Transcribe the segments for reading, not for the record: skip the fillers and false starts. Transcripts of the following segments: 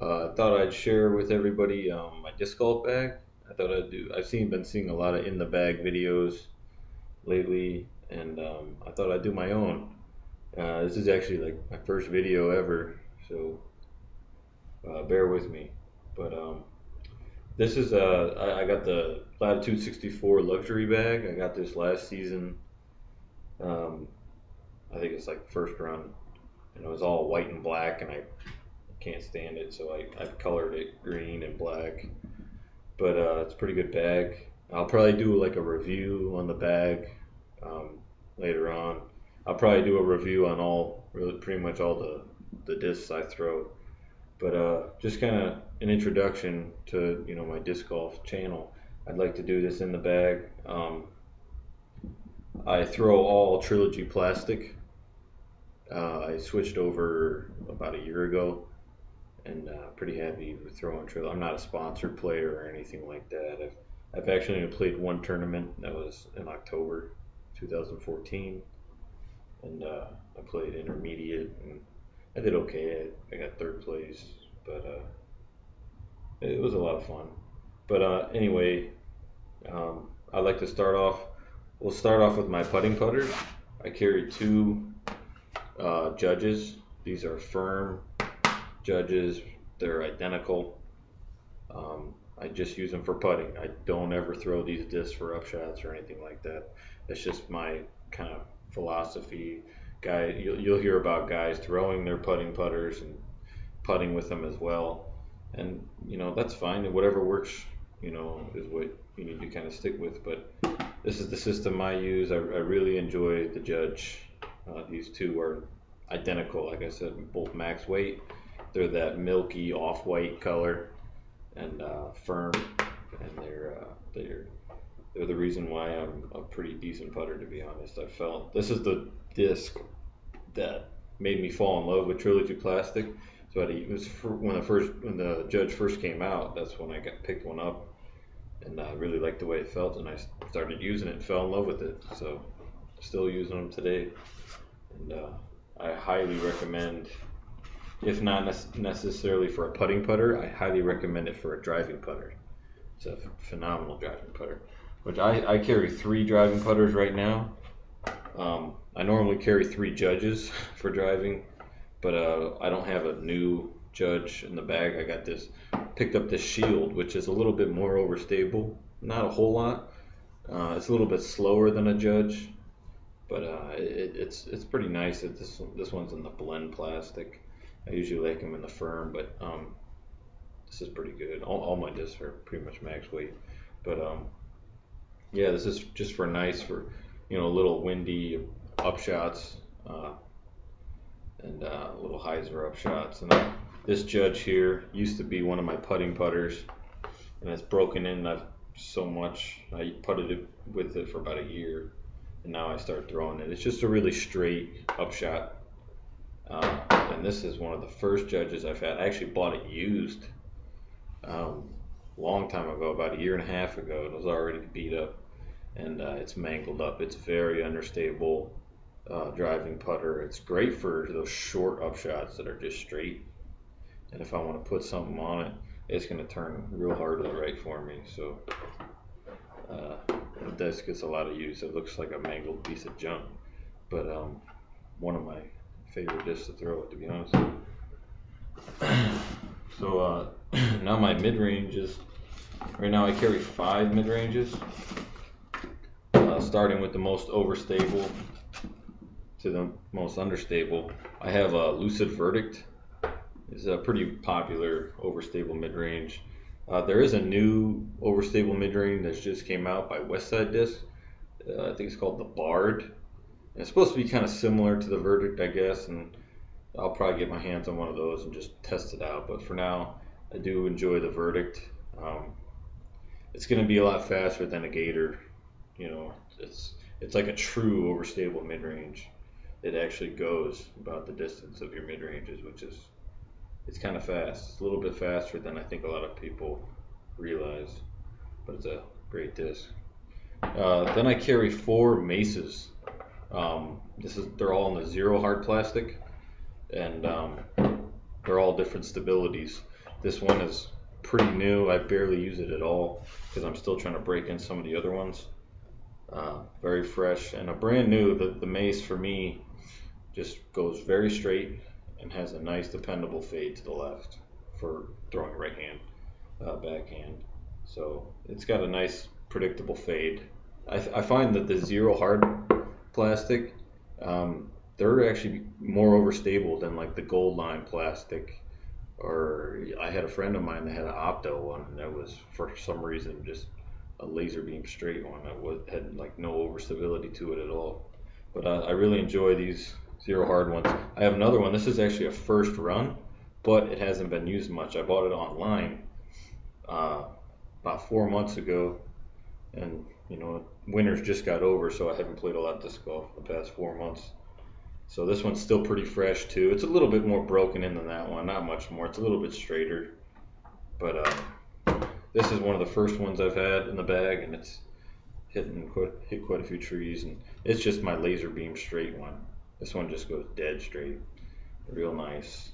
I thought I'd share with everybody my disc golf bag. I thought I'd do. Been seeing a lot of in the bag videos lately, and I thought I'd do my own. This is actually like my first video ever, so bear with me. But this is I got the Latitude 64 luxury bag. I got this last season. Um, I think it's like first run, and it was all white and black, and I can't stand it, so I've colored it green and black. But it's a pretty good bag. I'll probably do like a review on the bag um, later on. I'll probably do a review on really pretty much all the discs I throw. But just kind of an introduction to my disc golf channel. I'd like to do this in the bag. I throw all Trilogy plastic. I switched over about a year ago, and pretty happy with throwing Trilogy. I'm not a sponsored player or anything like that. I've actually only played one tournament that was in October 2014, and I played intermediate and I did okay. I got third place, but it was a lot of fun. But anyway, I'd like to start off. We'll start off with my putting putters. I carry two Judges. These are firm Judges. They're identical. I just use them for putting. I don't ever throw these discs for upshots or anything like that. That's just my kind of philosophy. You'll hear about guys throwing their putting putters and putting with them as well, and that's fine. And whatever works, is what you need to kind of stick with. But this is the system I use. I really enjoy the Judge. These two are identical, like I said, both max weight. They're that milky off-white color and firm, and they're the reason why I'm a pretty decent putter, to be honest. I felt this is the disc that made me fall in love with Trilogy plastic. So it was when the Judge first came out. That's when I picked one up, and I really liked the way it felt, and I started using it and fell in love with it. So still using them today, and I highly recommend. If not necessarily for a putting putter, I highly recommend it for a driving putter. It's a phenomenal driving putter. Which I carry three driving putters right now. I normally carry three Judges for driving, but I don't have a new Judge in the bag. Picked up this Shield, which is a little bit more overstable. Not a whole lot. It's a little bit slower than a Judge, but it's pretty nice. This one's in the blend plastic. I usually like them in the firm, but this is pretty good. All my discs are pretty much max weight, but yeah, this is just for little windy upshots and little hyzer upshots. And this Judge here used to be one of my putting putters, and it's broken in so much. I putted it with it for about a year, and now I start throwing it. It's just a really straight upshot. And this is one of the first Judges I've had. I actually bought it used long time ago, about a year and a half ago. It was already beat up, and it's mangled up. It's very understable driving putter. It's great for those short upshots that are just straight. And if I want to put something on it, it's going to turn real hard to the right for me. So the disc gets a lot of use. It looks like a mangled piece of junk, but one of my favorite discs to throw it, to be honest. So now my mid ranges. Right now I carry 5 mid ranges, starting with the most overstable to the most understable. I have a Lucid Verdict. It's a pretty popular overstable mid range. There is a new overstable mid range that just came out by Westside Disc. I think it's called the Bard. It's supposed to be kind of similar to the Verdict, I guess, and I'll probably get my hands on one of those and just test it out. But for now, I do enjoy the Verdict. It's going to be a lot faster than a Gator. It's like a true overstable mid-range. It actually goes about the distance of your mid-ranges, it's kind of fast. It's a little bit faster than I think a lot of people realize, but it's a great disc. Then I carry 4 Maces. They're all in the zero hard plastic, and they're all different stabilities. This one is pretty new. I barely use it at all because I'm still trying to break in some of the other ones. Very fresh and a brand new. The mace for me just goes very straight and has a nice dependable fade to the left for throwing right hand, backhand. So it's got a nice predictable fade. I find that the zero hard plastic, they're actually more overstable than like the gold line plastic. Or I had a friend of mine that had an Opto one, and that was for some reason just a laser beam straight one that had like no overstability to it at all. But I really enjoy these zero hard ones. I have another one. This is actually a first run, but it hasn't been used much. I bought it online about 4 months ago, and winter's just got over, so I haven't played a lot of disc golf the past 4 months. So this one's still pretty fresh too. It's a little bit more broken in than that one, not much more. It's a little bit straighter, but this is one of the first ones I've had in the bag, and it's hit quite a few trees, and it's just my laser beam straight one. This one just goes dead straight, real nice,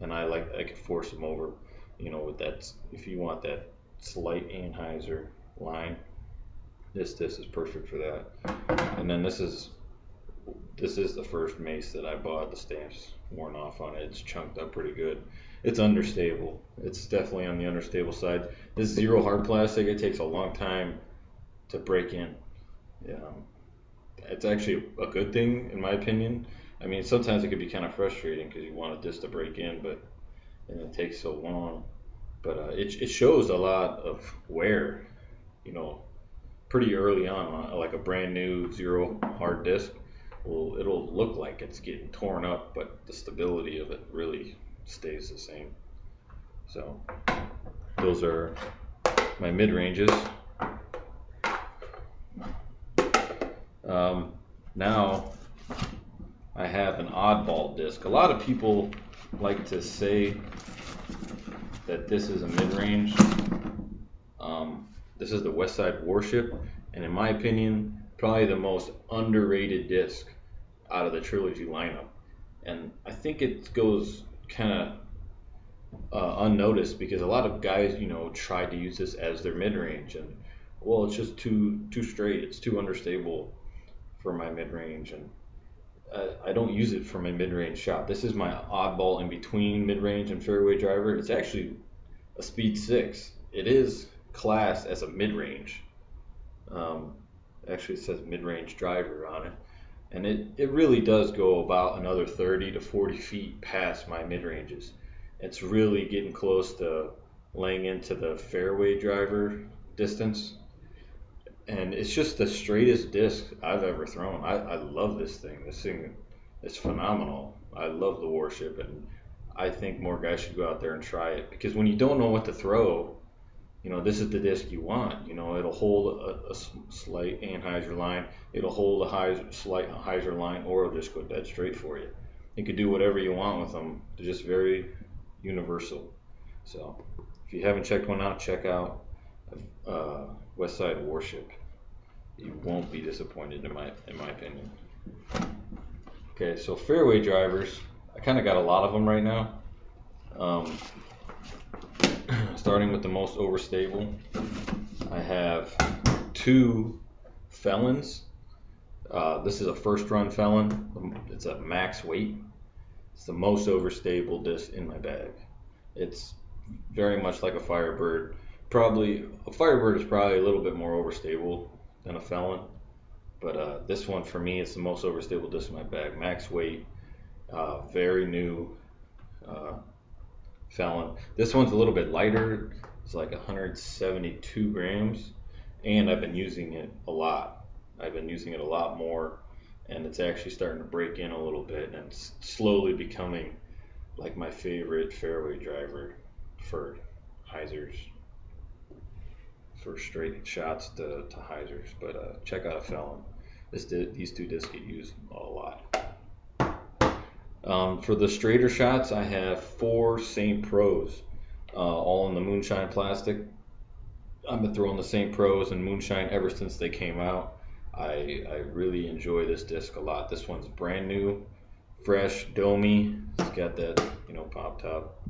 and I could force them over, with that. If you want that slight Anheuser line, this is perfect for that. And then this is the first mace that I bought. The stamp's worn off on it. It's chunked up pretty good. It's understable. It's definitely on the understable side. This zero hard plastic, it takes a long time to break in. It's actually a good thing in my opinion. I mean, sometimes it could be kind of frustrating because you want a disc to break in, and it takes so long. But it shows a lot of wear, pretty early on, like a brand new zero hard disc. Well, it'll look like it's getting torn up, but the stability of it really stays the same. So those are my mid ranges. Now I have an oddball disc. A lot of people like to say that this is a mid range. This is the Westside Warship, and in my opinion, probably the most underrated disc out of the Trilogy lineup. And I think it goes kind of unnoticed because a lot of guys, try to use this as their mid range, and well, it's just too straight. It's too understable for my mid range, and I don't use it for my mid range shot. This is my oddball in between mid range and fairway driver. It's actually a speed 6. It is classed as a mid range. Actually, it says mid range driver on it. And it really does go about another 30 to 40 feet past my mid ranges. It's really getting close to laying into the fairway driver distance. And it's just the straightest disc I've ever thrown. I love this thing. This thing is phenomenal. I love the Warship, and I think more guys should go out there and try it. Because when you don't know what to throw, this is the disc you want. It'll hold a slight Anheuser line. It'll hold a slight Heiser line, or it'll just go dead straight for you. You can do whatever you want with them. They're just very universal. So if you haven't checked one out, check out Westside Warship. You won't be disappointed in my opinion. Okay, so fairway drivers, I kind of got a lot of them right now. Starting with the most overstable, I have 2 Felons. This is a first run Felon. It's a max weight. It's the most overstable disc in my bag. It's very much like a Firebird. A Firebird is probably a little bit more overstable than a Felon, but this one for me is the most overstable disc in my bag. Max weight, very new Felon. This one's a little bit lighter. It's like 172 grams, and I've been using it a lot. I've been using it a lot more, and it's actually starting to break in a little bit, and it's slowly becoming like my favorite fairway driver for Heisers, for straight shots to Heisers. But check out a Felon. These 2 discs get used a lot. For the straighter shots, I have 4 St. Pros, all in the Moonshine plastic. I've been throwing the St. Pros and Moonshine ever since they came out. I really enjoy this disc a lot. This one's brand new, fresh, domey. It's got that, pop top.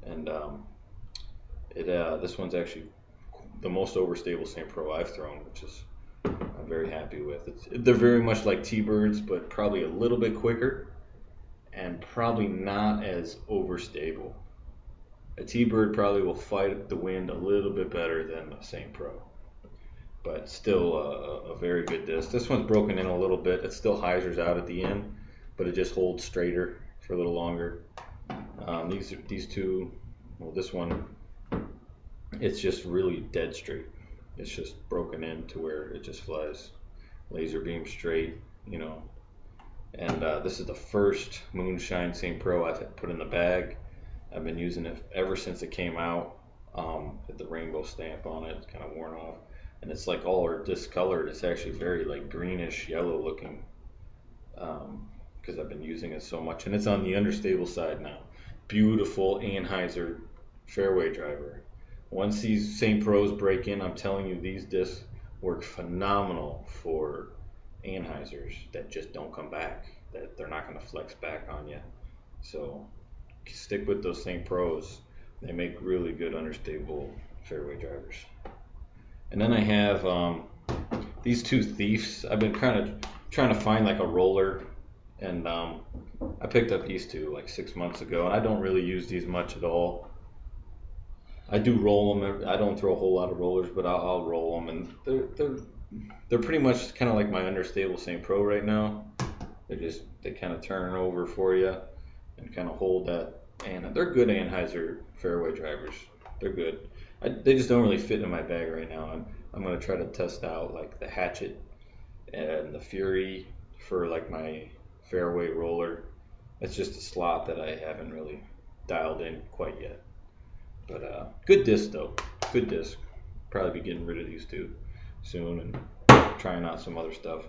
and this one's actually the most overstable St. Pro I've thrown, which is I'm very happy with. They're very much like T-Birds, but probably a little bit quicker and probably not as overstable. A T-Bird probably will fight the wind a little bit better than a St. Pro, but still a very good disc. This one's broken in a little bit. It still hyzers out at the end, but it just holds straighter for a little longer. These two, well, this one, it's just really dead straight. It's just broken in to where it just flies laser beam straight, you know. And this is the first Moonshine St. Pro I've put in the bag. I've been using it ever since it came out. With the rainbow stamp on it, it's kind of worn off, and it's like all discolored. It's actually very like greenish yellow looking, because I've been using it so much, and it's on the understable side now. Beautiful Anheuser fairway driver. Once these St. Pros break in, I'm telling you, these discs work phenomenal for Anheisers that just don't come back, that they're not going to flex back on you. So stick with those St. Pros. They make really good understable fairway drivers. And then I have these two Thiefs. I've been kind of trying to find like a roller, and I picked up these two like 6 months ago, and I don't really use these much at all. I do roll them. I don't throw a whole lot of rollers, but I'll roll them, and they're pretty much kind of like my understable St. Pro right now. They kind of turn over for you and kind of hold that. And they're good Anheuser fairway drivers. They're good. They just don't really fit in my bag right now. I'm gonna try to test out like the Hatchet and the Fury for like my fairway roller. It's just a slot that I haven't really dialed in quite yet. But good disc though. Good disc. Probably be getting rid of these two soon and trying out some other stuff.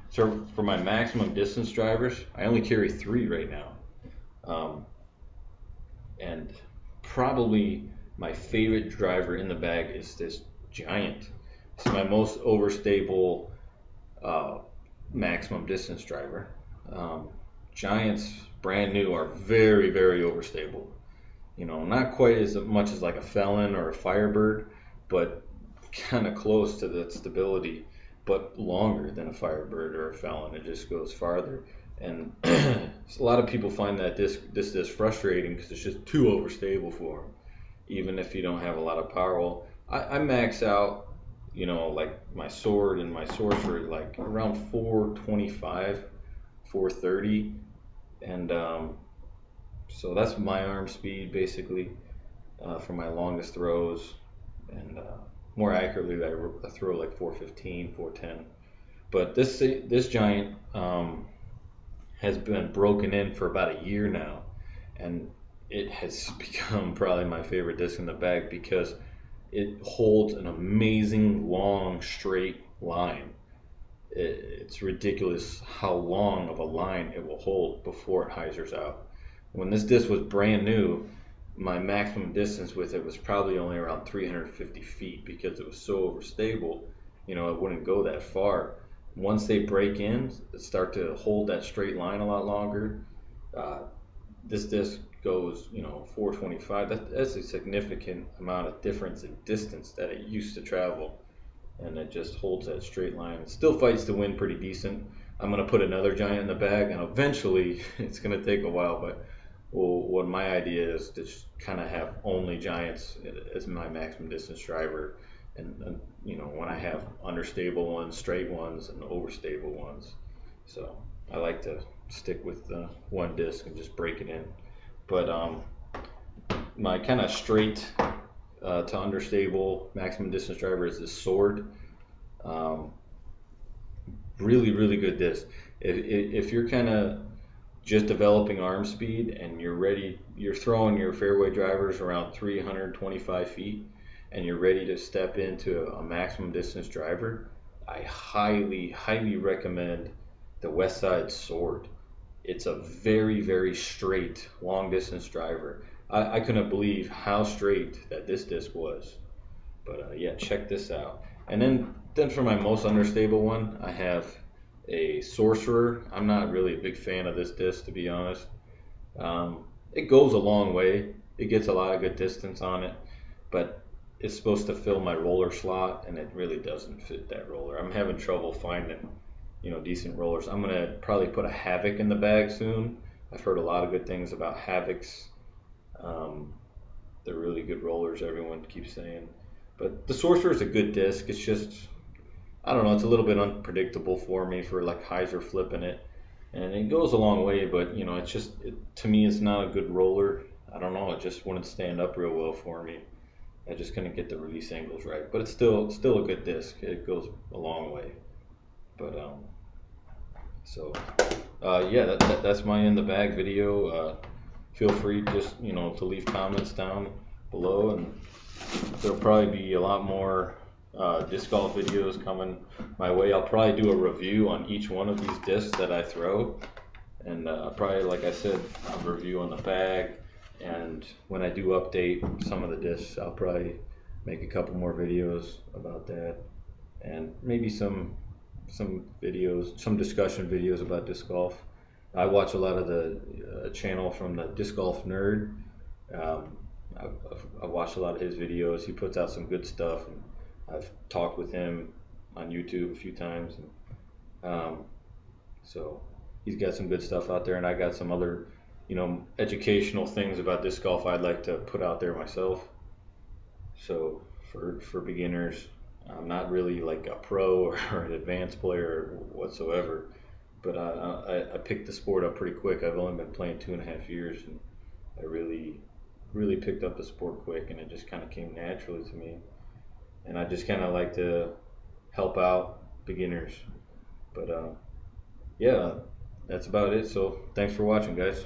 So for my maximum distance drivers, I only carry 3 right now. And probably my favorite driver in the bag is this Giant. It's my most overstable maximum distance driver. Giants, brand new, are very, very overstable. You know, not quite as much as like a Felon or a Firebird, but kind of close to that stability, but longer than a Firebird or a Felon. It just goes farther. And a lot of people find that this disc frustrating because it's just too overstable for them, even if you don't have a lot of power. Well, I max out, you know, like my Sword and my Sorcerer like around 425, 430, and so that's my arm speed basically for my longest throws, and more accurately I throw like 415, 410. But this Giant has been broken in for about a year now, and it has become probably my favorite disc in the bag because it holds an amazing long straight line. It's ridiculous how long of a line it will hold before it hyzers out. When this disc was brand new, my maximum distance with it was probably only around 350 feet because it was so overstable, you know, it wouldn't go that far. Once they break in, start to hold that straight line a lot longer. This disc goes, you know, 425. That's a significant amount of difference in distance that it used to travel, and it just holds that straight line. It still fights the wind pretty decent. I'm gonna put another Giant in the bag, and eventually, it's gonna take a while, but what my idea is to just kind of have only Giants as my maximum distance driver. And you know, when I have understable ones, straight ones, and overstable ones. So I like to stick with one disc and just break it in. But my kind of straight to understable maximum distance driver is this Sword. Really, really good disc. If you're kind of just developing arm speed and you're throwing your fairway drivers around 325 feet, and you're ready to step into a maximum distance driver, I highly, highly recommend the Westside Sword. It's a very, very straight long distance driver. I couldn't believe how straight that this disc was. But yeah, check this out. And then for my most understable one, I have a Sorcerer. I'm not really a big fan of this disc, to be honest. It goes a long way. it gets a lot of good distance on it, but it's supposed to fill my roller slot, and it really doesn't fit that roller. I'm having trouble finding, decent rollers. I'm gonna probably put a Havoc in the bag soon. I've heard a lot of good things about Havocs. Um, they're really good rollers, everyone keeps saying. But the Sorcerer is a good disc. It's just, I don't know, it's a little bit unpredictable for me for like hyzer flipping it. And it goes a long way, but it's just, to me, it's not a good roller. I don't know, it just wouldn't stand up real well for me. I just couldn't get the release angles right. But it's still a good disc. It goes a long way. But so yeah, that's my in the bag video. Feel free just to leave comments down below, and there'll probably be a lot more disc golf videos coming my way. I'll probably do a review on each one of these discs that I throw, and probably, like I said, a review on the bag. And when I do update some of the discs, I'll probably make a couple more videos about that, and maybe some videos, some discussion videos about disc golf. I watch a lot of the channel from the Disc Golf Nerd. Um, I've watched a lot of his videos. He puts out some good stuff, and I've talked with him on YouTube a few times. And, so he's got some good stuff out there, and I got some other, educational things about disc golf I'd like to put out there myself. So for beginners, I'm not really like a pro or an advanced player whatsoever, but I picked the sport up pretty quick. I've only been playing 2.5 years, and I really picked up the sport quick, and it just kind of came naturally to me. And I just kind of like to help out beginners. But yeah, that's about it. So thanks for watching, guys.